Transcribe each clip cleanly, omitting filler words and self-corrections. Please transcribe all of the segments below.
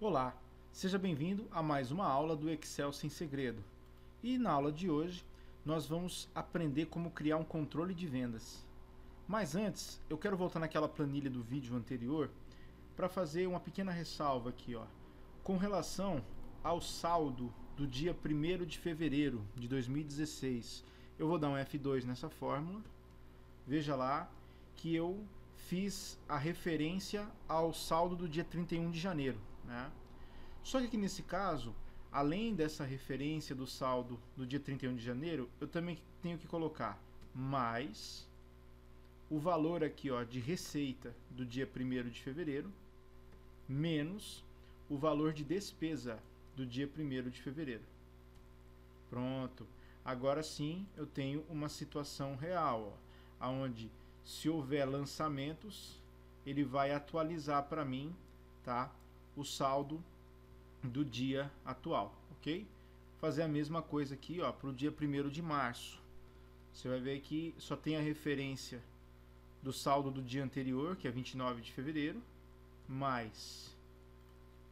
Olá, seja bem-vindo a mais uma aula do Excel Sem Segredo. E na aula de hoje nós vamos aprender como criar um controle de vendas. Mas antes, eu quero voltar naquela planilha do vídeo anterior para fazer uma pequena ressalva aqui, ó, com relação ao saldo do dia 1º de fevereiro de 2016. Eu vou dar um F2 nessa fórmula. Veja lá que eu fiz a referência ao saldo do dia 31 de janeiro. Né? Só que aqui nesse caso, além dessa referência do saldo do dia 31 de janeiro, eu também tenho que colocar mais o valor aqui, ó, de receita do dia 1º de fevereiro, menos o valor de despesa do dia 1º de fevereiro. Pronto. Agora sim eu tenho uma situação real, ó, onde se houver lançamentos, ele vai atualizar para mim, tá, o saldo do dia atual, ok? Fazer a mesma coisa aqui, ó, para o dia 1º de março. Você vai ver que só tem a referência do saldo do dia anterior, que é 29 de fevereiro, mais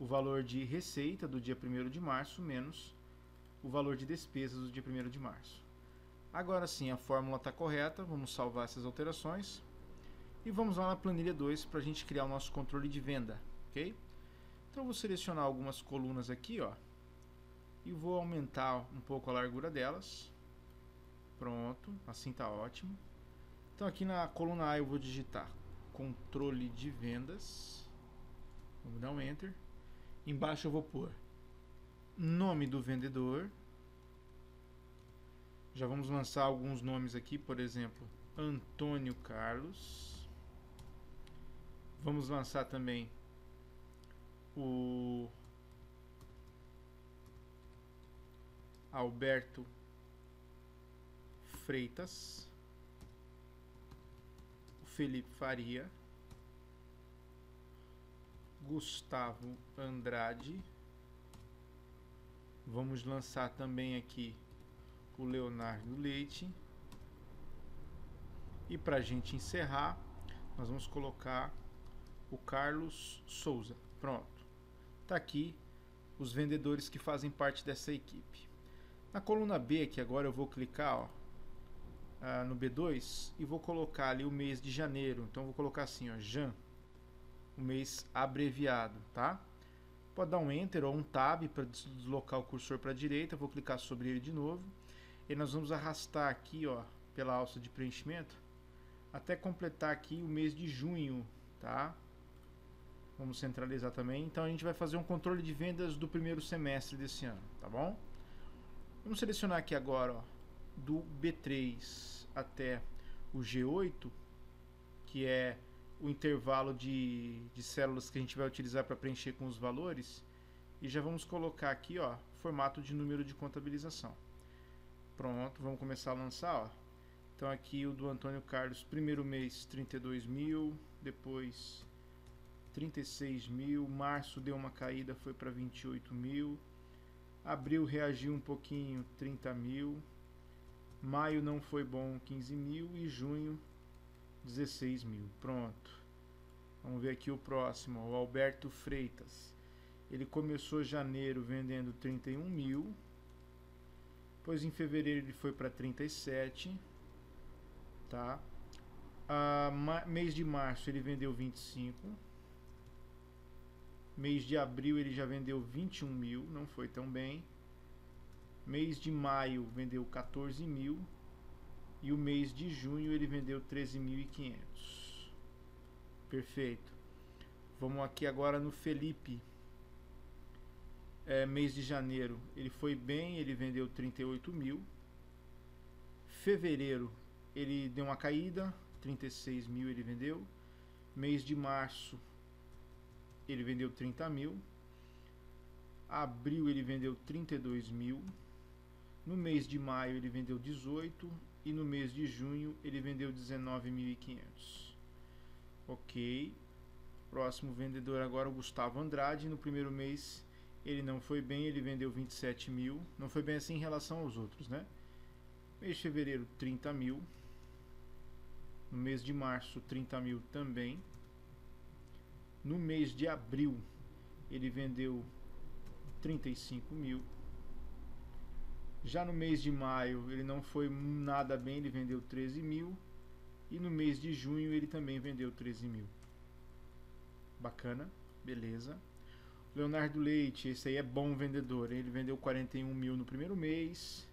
o valor de receita do dia 1º de março, menos o valor de despesas do dia 1º de março. Agora sim, a fórmula está correta, vamos salvar essas alterações. E vamos lá na planilha 2 para a gente criar o nosso controle de venda, ok? Então eu vou selecionar algumas colunas aqui, ó, e vou aumentar um pouco a largura delas. Pronto, assim está ótimo. Então aqui na coluna A eu vou digitar controle de vendas. Vamos dar um Enter. Embaixo eu vou pôr nome do vendedor. Já vamos lançar alguns nomes aqui, por exemplo, Antônio Carlos. Vamos lançar também o Alberto Freitas, o Felipe Faria, Gustavo Andrade. Vamos lançar também aqui o Leonardo Leite. E para a gente encerrar, nós vamos colocar o Carlos Souza. Pronto. Está aqui os vendedores que fazem parte dessa equipe. Na coluna B aqui agora eu vou clicar, ó, no B2 e vou colocar ali o mês de janeiro. Então eu vou colocar assim, ó, Jan, o mês abreviado, tá? Pode dar um Enter ou um Tab para deslocar o cursor para a direita. Vou clicar sobre ele de novo. E nós vamos arrastar aqui, ó, pela alça de preenchimento até completar aqui o mês de junho, tá? Vamos centralizar também. Então a gente vai fazer um controle de vendas do primeiro semestre desse ano, tá bom? Vamos selecionar aqui agora, ó, do B3 até o G8, que é o intervalo de células que a gente vai utilizar para preencher com os valores. E já vamos colocar aqui, ó, formato de número de contabilização. Pronto, vamos começar a lançar, ó. Então aqui o do Antônio Carlos, primeiro mês 32 mil, depois 36 mil, março deu uma caída, foi para 28 mil, abril reagiu um pouquinho, 30 mil, maio não foi bom, 15 mil e junho 16 mil. Pronto. Vamos ver aqui o próximo, o Alberto Freitas. Ele começou janeiro vendendo 31 mil, depois em fevereiro ele foi para 37, tá? Mês de março ele vendeu 25, mês de abril ele já vendeu 21 mil, não foi tão bem. Mês de maio vendeu 14 mil e o mês de junho ele vendeu 13.500. Perfeito. Vamos aqui agora no Felipe. Mês de janeiro ele foi bem, ele vendeu 38 mil. Fevereiro ele deu uma caída, 36 mil ele vendeu. Mês de março ele vendeu 30 mil. Abril ele vendeu 32 mil. No mês de maio ele vendeu 18 e no mês de junho ele vendeu 19.500. Ok. Próximo vendedor agora, o Gustavo Andrade. No primeiro mês ele não foi bem, ele vendeu 27 mil. Não foi bem assim em relação aos outros, né? Mês de fevereiro, 30 mil. No mês de março, 30 mil também. No mês de abril, ele vendeu 35 mil. Já no mês de maio ele não foi nada bem, ele vendeu 13 mil. E no mês de junho ele também vendeu 13 mil. Bacana, beleza. Leonardo Leite, esse aí é bom vendedor. Ele vendeu 41 mil no primeiro mês,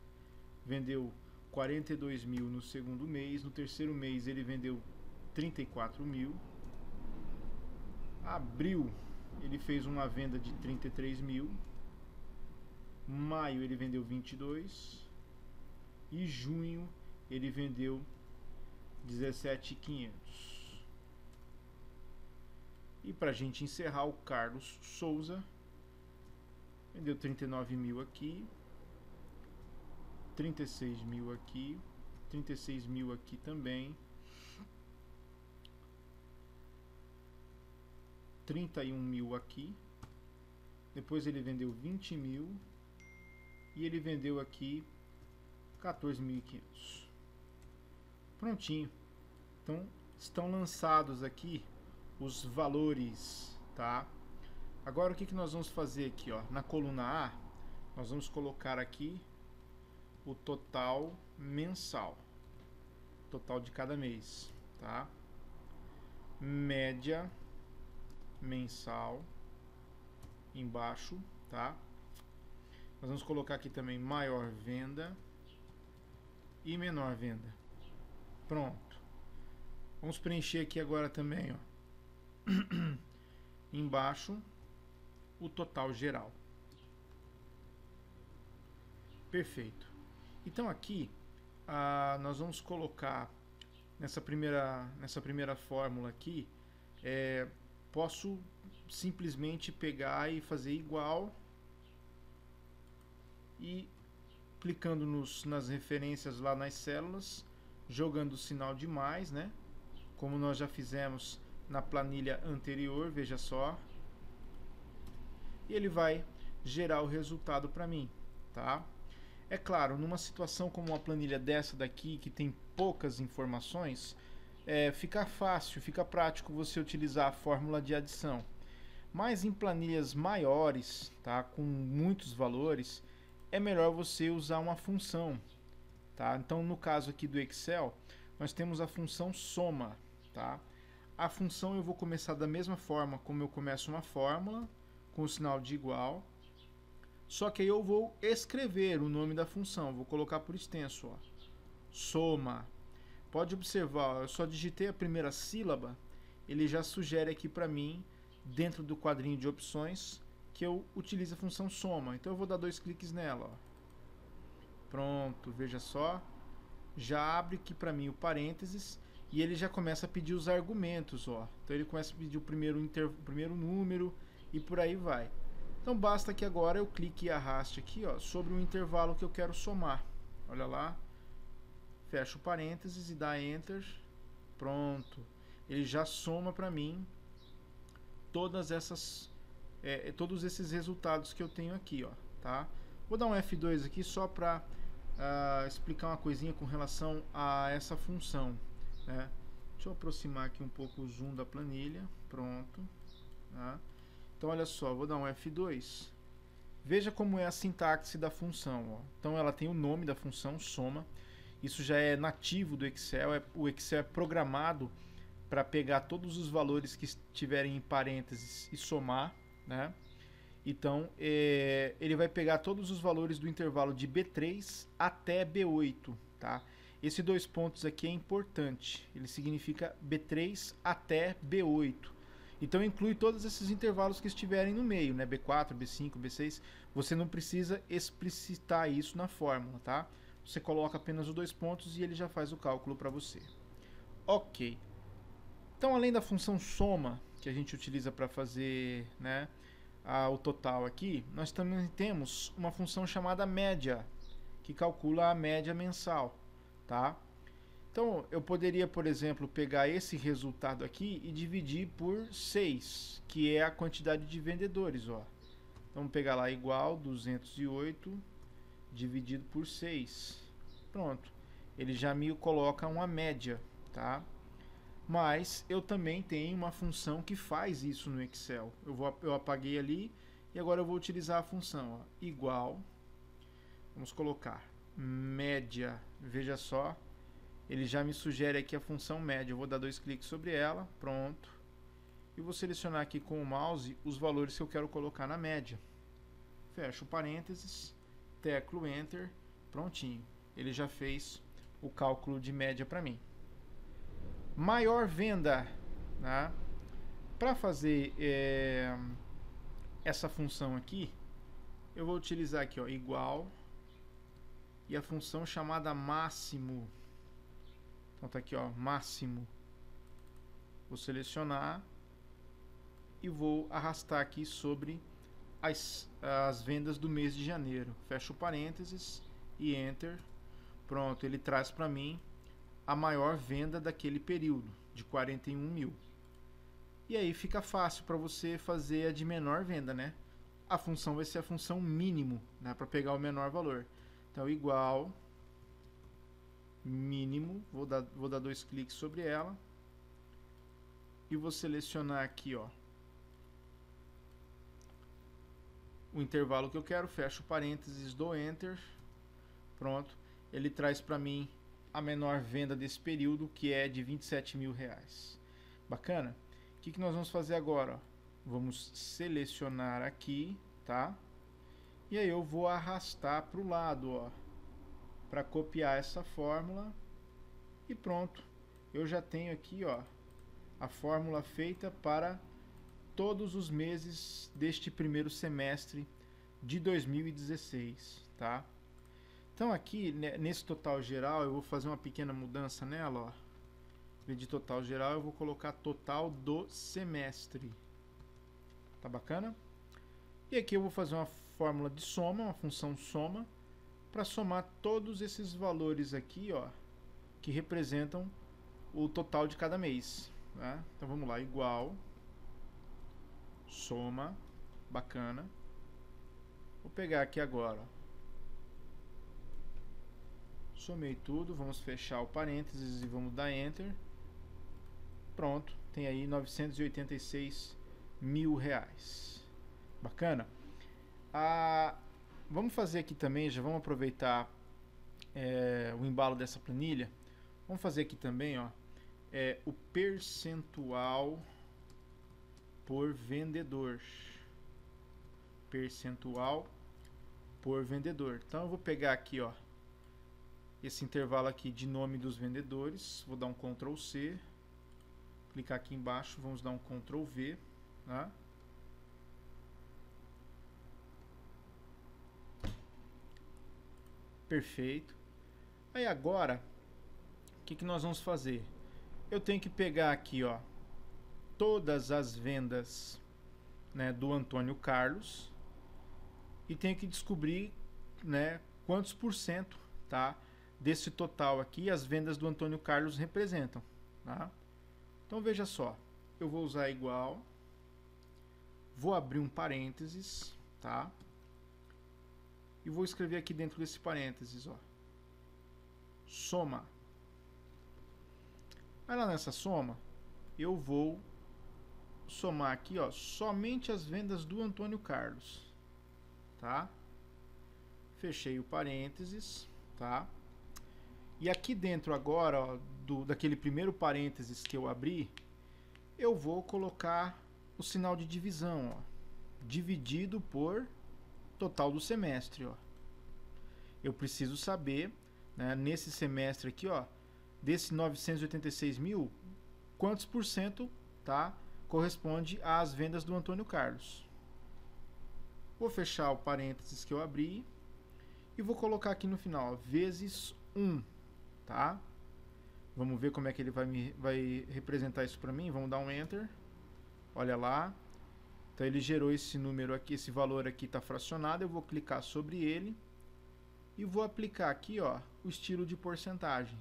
vendeu 42 mil no segundo mês. No terceiro mês ele vendeu 34 mil. Abril ele fez uma venda de 33 mil. Maio ele vendeu 22. E junho ele vendeu 17.500. E para a gente encerrar, o Carlos Souza vendeu 39 mil aqui, 36 mil aqui, 36 mil aqui também, 31 mil aqui. Depois ele vendeu 20 mil e ele vendeu aqui 14.500. Prontinho. Então estão lançados aqui os valores, tá? Agora o que nós vamos fazer aqui, ó? Na coluna A, nós vamos colocar aqui o total mensal, total de cada mês, tá? Média mensal embaixo, tá? Nós vamos colocar aqui também maior venda e menor venda. Pronto. Vamos preencher aqui agora também, ó. Embaixo o total geral. Perfeito. Então aqui nós vamos colocar nessa primeira fórmula aqui, posso simplesmente pegar e fazer igual e clicando nas referências lá nas células, jogando o sinal de mais, né? Como nós já fizemos na planilha anterior, veja só. E ele vai gerar o resultado para mim, tá? É claro, numa situação como uma planilha dessa daqui, que tem poucas informações, fica fácil, fica prático você utilizar a fórmula de adição. Mas em planilhas maiores, tá, com muitos valores, é melhor você usar uma função, tá? Então, no caso aqui do Excel, nós temos a função soma, tá? A função eu vou começar da mesma forma como eu começo uma fórmula, com o sinal de igual, só que aí eu vou escrever o nome da função, vou colocar por extenso, ó, soma. Pode observar, ó, eu só digitei a primeira sílaba, ele já sugere aqui para mim, dentro do quadrinho de opções, que eu utilize a função soma. Então eu vou dar 2 cliques nela, ó. Pronto, veja só, já abre aqui para mim o parênteses, e ele já começa a pedir os argumentos, ó. Então ele começa a pedir o primeiro número e por aí vai. Então basta que agora eu clique e arraste aqui, ó, sobre o intervalo que eu quero somar. Olha lá, fecho o parênteses e dá Enter. Pronto, ele já soma para mim todos esses resultados que eu tenho aqui, ó, tá? Vou dar um F2 aqui só para explicar uma coisinha com relação a essa função. Deixa eu aproximar aqui um pouco o zoom da planilha. Pronto, tá? Então olha só, vou dar um F2. Veja como é a sintaxe da função, ó. Então ela tem o nome da função, soma. Isso já é nativo do Excel. O Excel é programado para pegar todos os valores que estiverem em parênteses e somar, né? Então ele vai pegar todos os valores do intervalo de B3 até B8, tá? Esse 2 pontos aqui é importante, ele significa B3 até B8. Então inclui todos esses intervalos que estiverem no meio, né? B4, B5, B6. Você não precisa explicitar isso na fórmula, tá? Você coloca apenas os 2 pontos e ele já faz o cálculo para você. Ok. Então, além da função soma, que a gente utiliza para fazer, né, o total aqui, nós também temos uma função chamada média, que calcula a média mensal, tá? Então, eu poderia, por exemplo, pegar esse resultado aqui e dividir por 6, que é a quantidade de vendedores, ó. Então, vamos pegar lá igual 208 dividido por 6. Pronto. Ele já me coloca uma média, tá? Mas eu também tenho uma função que faz isso no Excel. Eu apaguei ali e agora eu vou utilizar a função ó, igual. Vamos colocar média. Veja só, ele já me sugere aqui a função média. Eu vou dar 2 cliques sobre ela, pronto. E vou selecionar aqui com o mouse os valores que eu quero colocar na média. Fecho parênteses, teclo Enter, prontinho. Ele já fez o cálculo de média para mim. Maior venda, né? Para fazer essa função aqui, eu vou utilizar aqui ó, igual e a função chamada máximo. Então tá aqui ó, máximo. Vou selecionar e vou arrastar aqui sobre as vendas do mês de janeiro. Fecho parênteses e Enter. Pronto, ele traz para mim a maior venda daquele período, de 41 mil. E aí fica fácil para você fazer a de menor venda, né? A função vai ser a função mínimo, né, para pegar o menor valor. Então, igual, mínimo, vou dar 2 cliques sobre ela. E vou selecionar aqui, ó, o intervalo que eu quero, fecho parênteses, dou Enter. Pronto, ele traz para mim a menor venda desse período, que é de 27 mil reais. Bacana? O que nós vamos fazer agora? Ó? Vamos selecionar aqui, tá? E aí eu vou arrastar para o lado, ó, para copiar essa fórmula. E pronto, eu já tenho aqui, ó, a fórmula feita para todos os meses deste primeiro semestre de 2016, tá? Então aqui, nesse total geral, eu vou fazer uma pequena mudança nela, ó. Em vez de total geral, eu vou colocar total do semestre. Tá bacana? E aqui eu vou fazer uma fórmula de soma, uma função soma, para somar todos esses valores aqui, ó, que representam o total de cada mês. Tá? Então vamos lá, igual, soma, bacana. Vou pegar aqui agora, ó. Somei tudo, vamos fechar o parênteses e vamos dar Enter. Pronto, tem aí 986 mil reais. Bacana? Vamos fazer aqui também, já vamos aproveitar o embalo dessa planilha. Vamos fazer aqui também ó, o percentual por vendedor. Percentual por vendedor. Então eu vou pegar aqui ó, esse intervalo aqui de nome dos vendedores, vou dar um Ctrl C, clicar aqui embaixo, vamos dar um Ctrl V, né? Perfeito. Aí agora, o que nós vamos fazer? Eu tenho que pegar aqui, ó, todas as vendas, né, do Antônio Carlos e tenho que descobrir, né, quantos por cento, tá, desse total aqui as vendas do Antônio Carlos representam, tá? Então veja só, eu vou usar igual, vou abrir um parênteses, tá? E vou escrever aqui dentro desse parênteses, ó, soma. Aí lá nessa soma, eu vou somar aqui, ó, somente as vendas do Antônio Carlos, tá? Fechei o parênteses, tá? E aqui dentro agora, ó, daquele primeiro parênteses que eu abri, eu vou colocar o sinal de divisão, ó, dividido por total do semestre, ó. Eu preciso saber, né, nesse semestre aqui, ó, desse 986 mil, quantos por cento, tá, corresponde às vendas do Antônio Carlos. Vou fechar o parênteses que eu abri e vou colocar aqui no final, ó, vezes 1, tá? Vamos ver como é que ele vai representar isso para mim. Vamos dar um Enter. Olha lá. Então ele gerou esse número aqui, esse valor aqui está fracionado. Eu vou clicar sobre ele e vou aplicar aqui, ó, o estilo de porcentagem.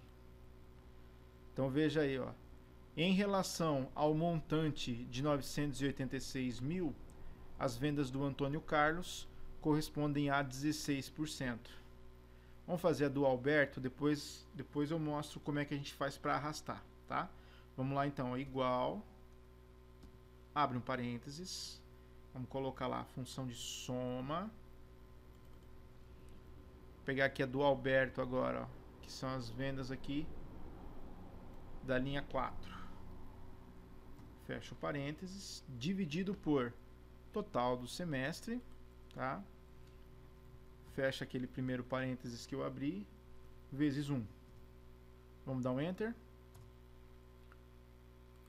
Então veja aí, ó, em relação ao montante de 986 mil, as vendas do Antônio Carlos correspondem a 16%. Vamos fazer a do Alberto, depois eu mostro como é que a gente faz para arrastar, tá? Vamos lá então, igual, abre um parênteses, vamos colocar lá a função de soma. Vou pegar aqui a do Alberto agora, ó, que são as vendas aqui da linha 4. Fecha o parênteses, dividido por total do semestre, tá? Fecha aquele primeiro parênteses que eu abri, vezes 1. Vamos dar um Enter.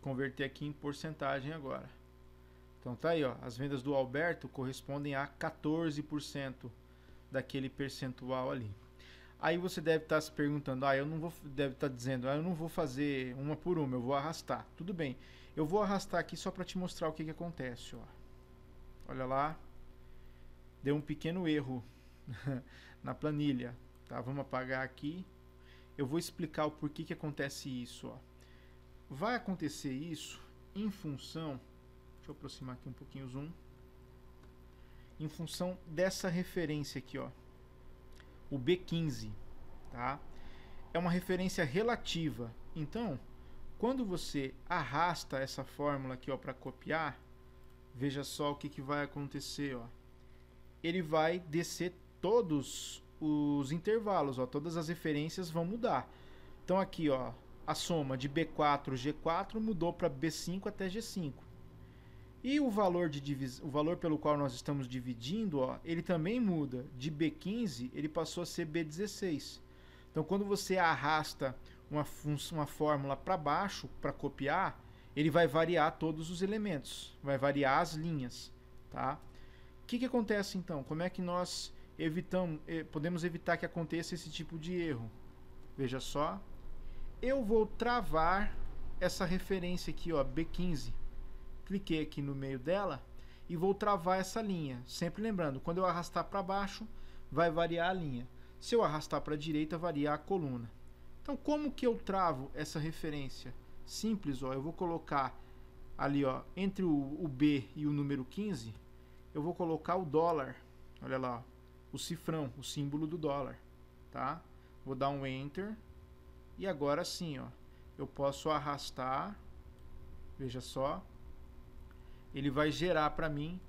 Converter aqui em porcentagem agora. Então tá aí, ó, as vendas do Alberto correspondem a 14% daquele percentual ali. Aí você deve estar se perguntando, deve estar dizendo, eu não vou fazer uma por uma, eu vou arrastar. Tudo bem, eu vou arrastar aqui só para te mostrar o que acontece, ó. Olha lá, deu um pequeno erro na planilha, tá? Vamos apagar aqui. Eu vou explicar o porquê que acontece isso, ó. Vai acontecer isso em função, deixa eu aproximar aqui um pouquinho o zoom, em função dessa referência aqui, ó, o B15, tá? É uma referência relativa. Então, quando você arrasta essa fórmula aqui, ó, para copiar, veja só o que vai acontecer, ó. Ele vai descer todos os intervalos, ó, todas as referências vão mudar. Então aqui, ó, a soma de B4 G4 mudou para B5 até G5. E o valor pelo qual nós estamos dividindo, ó, ele também muda. De B15 ele passou a ser B16. Então quando você arrasta uma fórmula para baixo para copiar, ele vai variar todos os elementos, vai variar as linhas, tá? O que acontece então? Como é que nós podemos evitar que aconteça esse tipo de erro? Veja só, eu vou travar essa referência aqui, ó, B15. Cliquei aqui no meio dela e vou travar essa linha. Sempre lembrando, quando eu arrastar para baixo, vai variar a linha. Se eu arrastar para a direita, varia a coluna. Então, como que eu travo essa referência? Simples, ó, eu vou colocar ali, ó, entre o B e o número 15, eu vou colocar o dólar. Olha lá, ó, o cifrão, o símbolo do dólar, tá? Vou dar um Enter. E agora sim, ó, eu posso arrastar, veja só, ele vai gerar para mim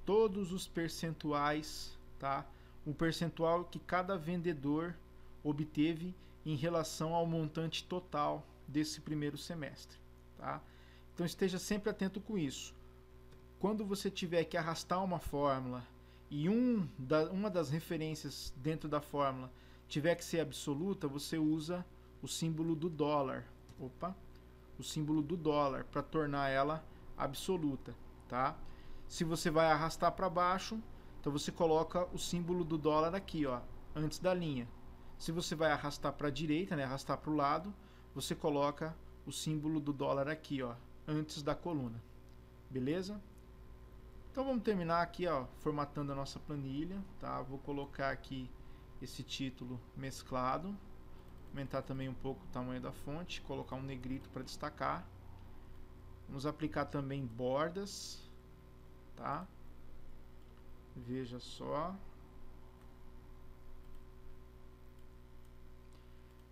todos os percentuais, tá? O percentual que cada vendedor obteve em relação ao montante total desse primeiro semestre, tá? Então esteja sempre atento com isso. Quando você tiver que arrastar uma fórmula e uma das referências dentro da fórmula tiver que ser absoluta, você usa o símbolo do dólar, o símbolo do dólar para tornar ela absoluta, tá? Se você vai arrastar para baixo, então você coloca o símbolo do dólar aqui, ó, antes da linha. Se você vai arrastar para a direita, né, arrastar para o lado, você coloca o símbolo do dólar aqui, ó, antes da coluna. Beleza? Então vamos terminar aqui, ó, formatando a nossa planilha, tá? Vou colocar aqui esse título mesclado. Aumentar também um pouco o tamanho da fonte, colocar um negrito para destacar. Vamos aplicar também bordas, tá? Veja só.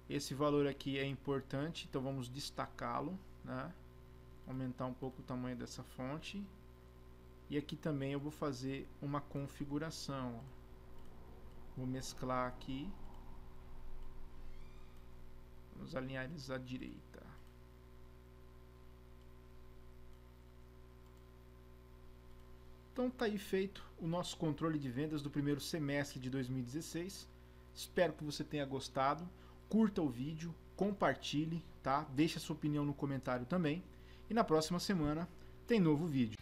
Esse valor aqui é importante, então vamos destacá-lo, né? Aumentar um pouco o tamanho dessa fonte. E aqui também eu vou fazer uma configuração. Vou mesclar aqui. Vamos alinhar eles à direita. Então tá aí feito o nosso controle de vendas do primeiro semestre de 2016. Espero que você tenha gostado. Curta o vídeo, compartilhe, tá? Deixe a sua opinião no comentário também. E na próxima semana tem novo vídeo.